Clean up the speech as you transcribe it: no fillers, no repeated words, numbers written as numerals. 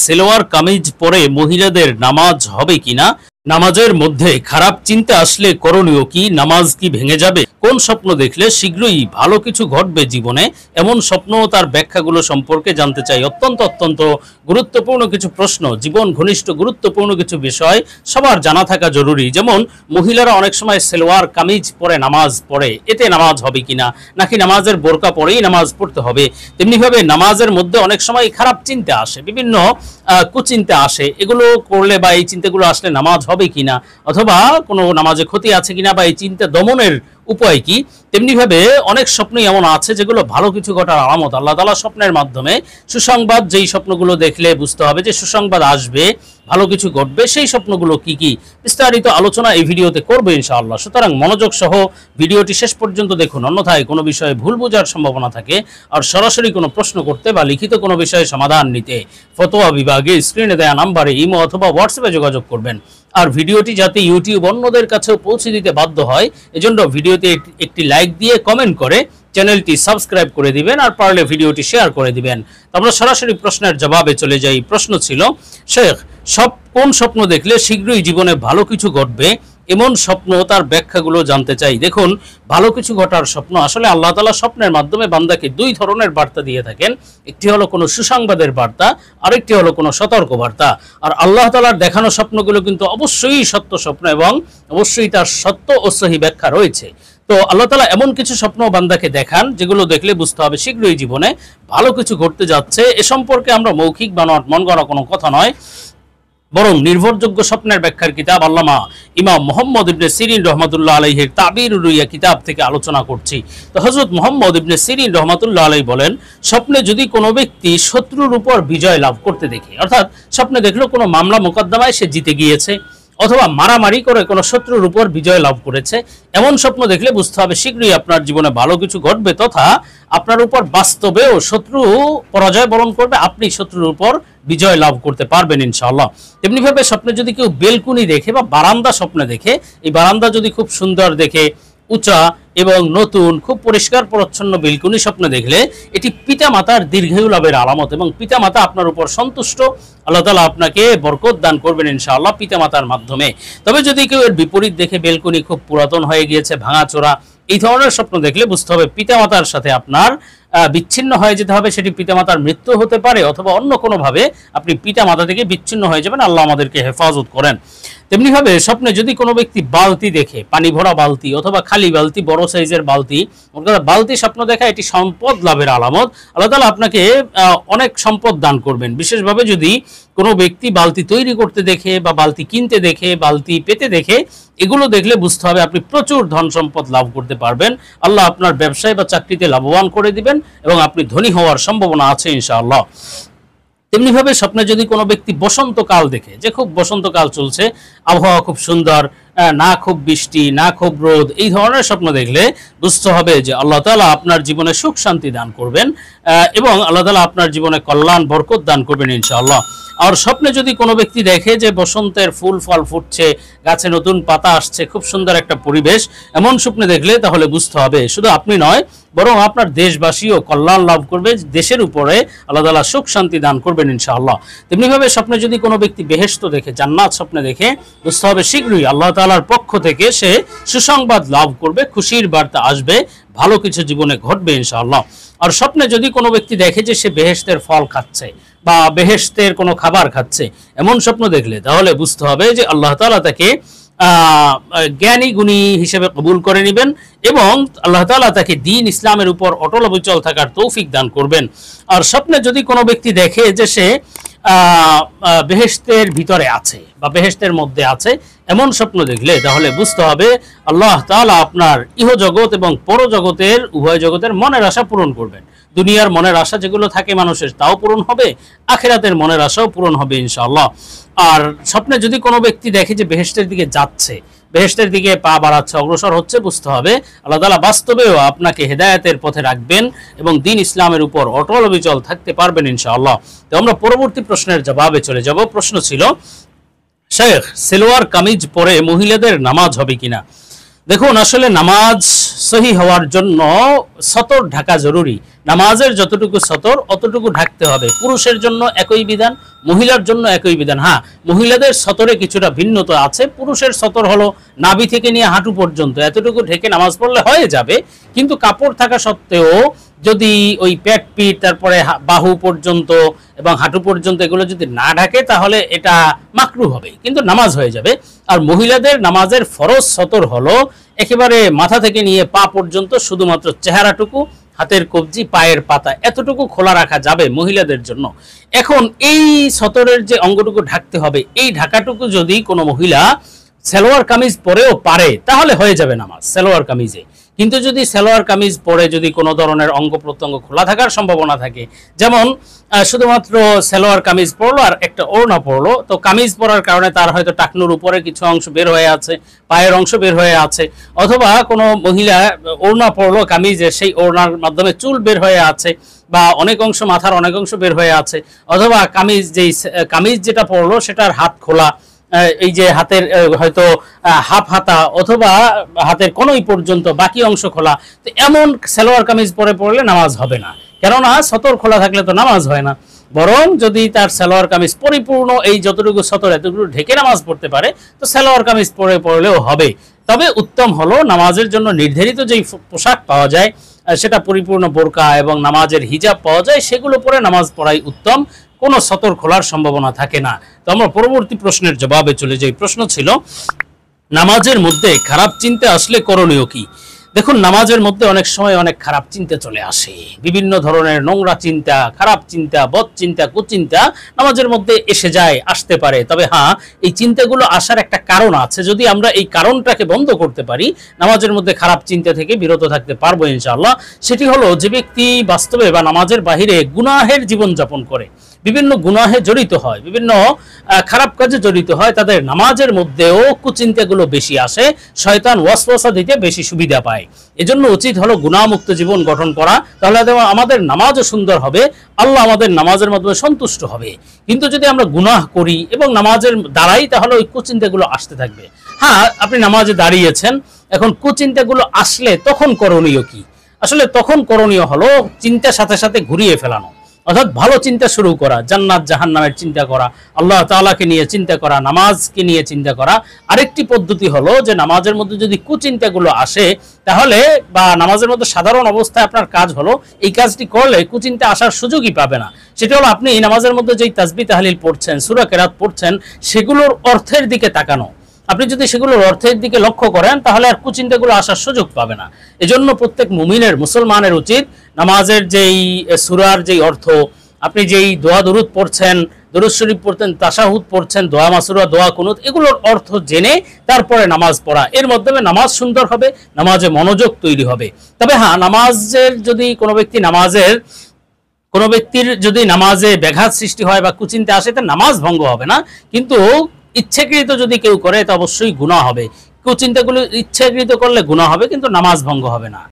সেলোয়ার কামিজ পরে মহিলাদের নামাজ হবে কিনা, নামাজের মধ্যে খারাপ চিন্তা আসলে করণীয় কি, নামাজ কি ভেঙে যাবে, কোন স্বপ্ন দেখলে শীঘ্রই ভালো কিছু ঘটবে জীবনে, এমন স্বপ্ন ও তার ব্যাখ্যাগুলো সম্পর্কে জানতে চাই। অত্যন্ত অত্যন্ত গুরুত্বপূর্ণ কিছু প্রশ্ন, জীবন ঘনিষ্ঠ গুরুত্বপূর্ণ কিছু বিষয় সবার জানা থাকা জরুরি। যেমন মহিলারা অনেক সময় সেলোয়ার কামিজ পরে নামাজ পড়ে, এতে নামাজ হবে কিনা, নাকি নামাজের বোরকা পরেই নামাজ পড়তে হবে। তেমনিভাবে নামাজের মধ্যে অনেক সময় খারাপ চিন্তা আসে, বিভিন্ন কুচিন্তা আসে, এগুলো করলে বা এই চিন্তাগুলো আসলে নামাজ হবে কিনা, অথবা কোনো নামাজে ক্ষতি আছে কিনা, বা এই চিন্তা দমনের উপায় কি। তেমনিভাবে অনেক স্বপ্নই এমন আছে যেগুলো ভালো কিছু ঘটার আলামত। আল্লাহ তাআলা স্বপ্নের মাধ্যমে সুসংবাদ, যেই স্বপ্নগুলো দেখলে বুঝতে হবে যে সুসংবাদ আসবে, ভালো কিছু ঘটবে, সেই স্বপ্নগুলো কি কি বিস্তারিত আলোচনা এই ভিডিওতে করবে ইনশাআল্লাহ। সুতরাং মনোযোগ সহ ভিডিওটি শেষ পর্যন্ত দেখুন, অন্যথায় কোনো বিষয়ে ভুল বোঝার সম্ভাবনা থাকে। আর সরাসরি কোনো প্রশ্ন করতে বা লিখিত কোনো বিষয়ে সমাধান নিতে ফতোয়া বিভাগে স্ক্রিনে দেওয়া নাম্বারে ইমো অথবা হোয়াটসঅ্যাপে যোগাযোগ করবেন। আর ভিডিওটি যাতে ইউটিউব অন্যদের কাছেও পৌঁছে দিতে বাধ্য হয়, এজন্য ভিডিওতে একটি লাইক দিয়ে কমেন্ট করে চ্যানেলটি সাবস্ক্রাইব করে দিবেন, আর পারলে ভিডিওটি শেয়ার করে দিবেন। আমরা সরাসরি প্রশ্নের জবাবে চলে যাই। প্রশ্ন ছিল, শেখ, কোন স্বপ্ন দেখলে শীঘ্রই জীবনে ভালো কিছু ঘটবে, এমন স্বপ্ন তার ব্যাখ্যাগুলো জানতে চাই। দেখুন, ভালো কিছু ঘটার স্বপ্ন আসলে আল্লাহ তাআলা স্বপ্নের মাধ্যমে বান্দাকে দুই ধরনের বার্তা দিয়ে থাকেন। একটি হলো কোনো সুসংবাদের বার্তা, আরেকটি হলো কোনো সতর্ক বার্তা। আর আল্লাহ তাআলার দেখানো স্বপ্নগুলো কিন্তু অবশ্যই সত্য স্বপ্ন এবং অবশ্যই তার সত্য ও সহি ব্যাখ্যা রয়েছে। তো আল্লাহ তাআলা এমন কিছু স্বপ্ন বান্দাকে দেখান যেগুলো দেখলে বুঝতে হবে শীঘ্রই জীবনে ভালো কিছু ঘটতে যাচ্ছে। এ সম্পর্কে আমরা মৌখিক বা মন গড়া কোনো কথা নয়, বরং নির্ভরযোগ্য স্বপ্নের ব্যাখ্যার কিতাব আল্লামা ইমাম মুহাম্মদ ইবনে সিরিন রহমাতুল্লাহ আলাইহির তাবিরুর রুইয়া কিতাব থেকে আলোচনা করছি। তো হযরত মুহাম্মদ ইবনে সিরিন রহমাতুল্লাহ আলাইহি বলেন, স্বপ্নে যদি কোনো ব্যক্তি শত্রুর উপর বিজয় লাভ করতে দেখে, অর্থাৎ স্বপ্নে দেখলো কোনো মামলা মোকদ্দমায় সে জিতে গিয়েছে, অথবা মারামারি করে কোনো শত্রুর উপর বিজয় লাভ করেছে, এমন স্বপ্ন দেখলে বুঝতে হবে শীঘ্রই আপনার জীবনে ভালো কিছু ঘটবে, তথা আপনার উপর বাস্তবেও শত্রু পরাজয় বরণ করবে, আপনি শত্রুর উপর বিজয় লাভ করতে পারবেন ইনশাআল্লাহ। তেমনিভাবে স্বপ্নে যদি কেউ বেলকুনি দেখে বা বারান্দা স্বপ্নে দেখে, এই বারান্দা যদি খুব সুন্দর দেখে, উঁচা এবং নতুন, খুব পরিষ্কার পরিচ্ছন্ন বেলকুনি স্বপ্ন দেখলে এটি পিতামাতার দীর্ঘায়ু লাভের আলামত, এবং পিতামাতা আপনার উপর সন্তুষ্ট, আল্লাহ তাআলা আপনাকে বরকত দান করবেন ইনশাআল্লাহ পিতামাতার মাধ্যমে। তবে যদি কেউ এর বিপরীত দেখে বেলকুনি খুব পুরাতন হয়ে গিয়েছে, ভাঙাচোরা, এই ধরনের স্বপ্ন দেখলে বুঝতে হবে পিতামাতার সাথে আপনার বিচ্ছিন্ন হয়ে যেতে হবে। সেটি পিতামাতার মৃত্যু হতে পারে, অথবা অন্য কোনোভাবে আপনি পিতামাতা থেকে বিচ্ছিন্ন হয়ে যাবেন। আল্লাহ আমাদেরকে হেফাজত করেন। তেমনিভাবে স্বপ্নে যদি কোনো ব্যক্তি বালতি দেখে, পানি ভরা বালতি অথবা খালি বালতি, বড় সাইজের বালতি, বালতি স্বপ্ন দেখা, এটি সম্পদ লাভের আলামত। আল্লাহ তাআলা আপনাকে অনেক সম্পদ দান করবেন। বিশেষভাবে যদি কোনো ব্যক্তি বালতি তৈরি করতে দেখে বা বালতি কিনতে দেখে, বালতি পেতে দেখে, এগুলো দেখলে বুঝতে হবে আপনি প্রচুর ধন সম্পদ লাভ করতে পারবেন। আল্লাহ আপনার ব্যবসায় বা চাকরিতে লাভবান করে দিবেন এবং আপনি ধনী হওয়ার সম্ভাবনা আছে ইনশাআল্লাহ। তেমনিভাবে স্বপ্নে যদি কোনো ব্যক্তি বসন্তকাল দেখে, যে খুব বসন্তকাল চলছে, আবহাওয়া খুব সুন্দর, না খুব বৃষ্টি না খুব রোদ, এই ধরনের স্বপ্ন দেখলে বুঝতে হবে যে আল্লাহ তাআলা আপনার জীবনে সুখ শান্তি দান করবেন এবং আল্লাহ তাআলা আপনার জীবনে কল্যাণ বরকত দান করবেন ইনশাআল্লাহ। আর স্বপ্নে যদি কোনো ব্যক্তি দেখে যে বসন্তের ফুল ফল ফুটছে, গাছে নতুন পাতা আসছে, খুব সুন্দর একটা পরিবেশ, এমন স্বপ্নে দেখলে তাহলে বুঝতে হবে শুধু আপনি নয়, বরং আপনার দেশবাসীও কল্যাণ লাভ করবে, দেশের উপরে আল্লাহ তাআলা সুখ শান্তি দান করবেন ইনশাআল্লাহ। তেমনিভাবে স্বপ্নে যদি কোনো ব্যক্তি বেহেশত দেখে, জান্নাত স্বপ্নে দেখে, বুঝতে হবে শীঘ্রই আল্লাহ তাআলার পক্ষ থেকে সে সুসংবাদ লাভ করবে, খুশির বার্তা আসবে, ভালো কিছু জীবনে ঘটবে ইনশাআল্লাহ। আর স্বপ্নে যদি কোনো ব্যক্তি দেখে যে সে বেহেশতের ফল খাচ্ছে বা বেহেশতের কোনো খাবার খাচ্ছে, এমন স্বপ্ন দেখলে তাহলে বুঝতে হবে যে আল্লাহ তাআলা তাকে জ্ঞানী গুণী হিসেবে কবুল করে নেবেন এবং আল্লাহ তাআলা তাকে দ্বীন ইসলামের উপর অটল অবিচল থাকার তৌফিক দান করবেন। আর স্বপ্নে যদি কোনো ব্যক্তি দেখে যে সে বেহেশতের ভিতরে আছে বা বেহেশতের মধ্যে আছে, এমন স্বপ্ন দেখলে তাহলে বুঝতে হবে আল্লাহ তাআলা আপনার ইহজগৎ এবং পরজগতের উভয় জগতের মনের আশা পূরণ করবেন। দুনিয়ার মনের আশা যেগুলো থাকে মানুষের, তাও পূরণ হবে, আখিরাতের মনের আশাও পূরণ হবে ইনশাআল্লাহ। আর স্বপ্নে যদি কোনো ব্যক্তি দেখে যে বেহেশতের দিকে যাচ্ছে, বেহেশতের দিকে পা বাড়াচ্ছে, অগ্রসর হচ্ছে, বুঝতে হবে আল্লাহ তাআলা বাস্তবেও আপনাকে হেদায়েতের পথে রাখবেন এবং দ্বীন ইসলামের উপর অটল অবিচল থাকতে পারবেন ইনশাআল্লাহ। তো আমরা পরবর্তী প্রশ্নের জবাবে চলে যাব। প্রশ্ন ছিল, শেখ, সেলোয়ার কামিজ পরে মহিলাদের নামাজ হবে কিনা? দেখুন, আসলে নামাজ সহি হওয়ার জন্য সতর ঢাকা জরুরি। নামাজের যতটুকু সতর অতটুকু ঢাকতে হবে। পুরুষের জন্য একই বিধান, মহিলার জন্য একই বিধান। হ্যাঁ, মহিলাদের সতরে কিছুটা ভিন্নতা আছে। পুরুষের সতর হলো নাভি থেকে নিয়ে হাঁটু পর্যন্ত, এতটুকু ঢেকে নামাজ পড়লে হয়ে যাবে। কিন্তু কাপড় থাকা সত্ত্বেও যদি ওই পেট পিঠ তারপরে বাহু পর্যন্ত এবং হাঁটু পর্যন্ত এগুলো যদি না ঢাকে তাহলে এটা মাকরু হবে, কিন্তু নামাজ হয়ে যাবে। আর মহিলাদের নামাজের ফরজ সতর হলো একেবারে মাথা থেকে নিয়ে পা পর্যন্ত, শুধুমাত্র চেহারাটুকু, হাতের কবজি, পায়ের পাতা এতটুকু খোলা রাখা যাবে মহিলাদের জন্য। এখন এই সতরের যে অঙ্গটুকু ঢাকতে হবে, এই ঢাকাটুকু যদি কোনো মহিলা সালোয়ার কামিজ পরেও পারে তাহলে হয়ে যাবে নামাজ সালোয়ার কামিজে। কিন্তু যদি সালোয়ার কামিজ পরে যদি কোনো ধরনের অঙ্গ প্রত্যঙ্গ খোলা থাকার সম্ভাবনা থাকে, যেমন শুধুমাত্র সালোয়ার কামিজ পরলো আর একটা ওড়না পরলো, তো কামিজ পরার কারণে তার হয়তো টাকনুর উপরে কিছু অংশ বের হয়ে আছে, পায়ের অংশ বের হয়ে আছে, অথবা কোনো মহিলা ওড়না পরলো কামিজের, সেই ওড়নার মাধ্যমে চুল বের হয়ে আছে, বা অনেক অংশ মাথার অনেক অংশ বের হয়ে আছে, অথবা কামিজ যেটা পরলো সেটার হাত খোলা, এই যে হাতের হয়তো হাফ হাতা অথবা হাতের কোনই পর্যন্ত বাকি অংশ খোলা, তো এমন সালোয়ার কামিজ পরলে নামাজ হবে না। কেননা সতর খোলা থাকলে তো নামাজ হয় না। বরং যদি তার সালোয়ার কামিজ পরিপূর্ণ এই যতটুকু সতর এতটুকু ঢেকে নামাজ পড়তে পারে, তো সালোয়ার কামিজ পরলেও হবে। তবে উত্তম হলো নামাজের জন্য নির্ধারিত যেই পোশাক পাওয়া যায়, সেটা পরিপূর্ণ বোরকা এবং নামাজের হিজাব পাওয়া যায়, সেগুলো পরে নামাজ পড়াই উত্তম, কোনো সতর খোলার সম্ভাবনা থাকে না। তো আমরা পরবর্তী প্রশ্নের জবাবে চলে যাই। প্রশ্ন ছিল, নামাজের মধ্যে খারাপ চিন্তা আসলে করণীয় কি? দেখুন, নামাজের মধ্যে অনেক সময় অনেক খারাপ চিন্তা চলে আসে, বিভিন্ন ধরনের নোংরা চিন্তা, খারাপ চিন্তা, বদ চিন্তা, কুচিন্তা নামাজের মধ্যে এসে যায়, আসতে পারে। তবে হ্যাঁ, এই চিন্তাগুলো আসার একটা কারণ আছে। যদি আমরা এই কারণটাকে বন্ধ করতে পারি, নামাজের মধ্যে খারাপ চিন্তা থেকে বিরত থাকতে পারবো ইনশাআল্লাহ। সেটি হলো, যে ব্যক্তি বাস্তবে বা নামাজের বাহিরে গুনাহের জীবনযাপন করে, বিভিন্ন গুনাহে জড়িত হয়, বিভিন্ন খারাপ কাজে জড়িত হয়, তাদের নামাজের মধ্যেও কুচিন্তাগুলো বেশি আসে, শয়তান ওয়াসওয়াসা দিতে বেশি সুবিধা পায়। এজন্য উচিত হলো গুনাহমুক্ত জীবন গঠন করা, তাহলে আমাদের নামাজও সুন্দর হবে, আল্লাহ আমাদের নামাজের মাধ্যমে সন্তুষ্ট হবে। কিন্তু যদি আমরা গুনাহ করি এবং নামাজের দাঁড়াই, তাহলে ওই কুচিন্তাগুলো আসতে থাকবে। হ্যাঁ, আপনি নামাজে দাঁড়িয়েছেন, এখন কুচিন্তাগুলো আসলে তখন করণীয় কি? আসলে তখন করণীয় হলো চিন্তার সাথে সাথে ঘুরিয়ে ফেলানো, অর্থাৎ ভালো চিন্তা শুরু করা, জান্নাত জাহান্নামের চিন্তা করা, আল্লাহ তাআলাকে নিয়ে চিন্তা করা, নামাজকে নিয়ে চিন্তা করা। আরেকটি পদ্ধতি হলো যে নামাজের মধ্যে যদি কুচিন্তাগুলো আসে, তাহলে বা নামাজের মধ্যে সাধারণ অবস্থায় আপনার কাজ হলো এই কাজটি করলে কুচিন্তা আসার সুযোগই পাবে না। সেটা হলো, আপনি নামাজের মধ্যে যেই তাসবিহ তাহলিল পড়ছেন, সূরা কেরাত পড়ছেন, সেগুলোর অর্থের দিকে তাকানো। আপনি যদি সেগুলোর অর্থের দিকে লক্ষ্য করেন, তাহলে আর কুচিন্তাগুলো আসার সুযোগ পাবে না। এজন্য প্রত্যেক মুমিনের, মুসলমানের উচিত নামাজের যেই সূরার যেই অর্থ, আপনি যেই দোয়া দরুদ পড়ছেন, দরুদ শরীফ পড়তেন, তাশাহুদ পড়ছেন, দোয়া মাসুরা, দোয়া কুনুত, এগুলোর অর্থ জেনে তারপরে নামাজ পড়া। এর মাধ্যমে নামাজ সুন্দর হবে, নামাজে মনোযোগ তৈরি হবে। তবে হ্যাঁ, নামাজের যদি কোনো ব্যক্তির যদি নামাজে ব্যাঘাত সৃষ্টি হয় বা কুচিন্তা আসে, তা নামাজ ভঙ্গ হবে না। কিন্তু ইচ্ছাকৃত যদি কেউ করে, তা অবশ্যই গুনাহ হবে। কুচিন্তাগুলো ইচ্ছাকৃত করলে গুনাহ হবে, কিন্তু নামাজ ভঙ্গ হবে না।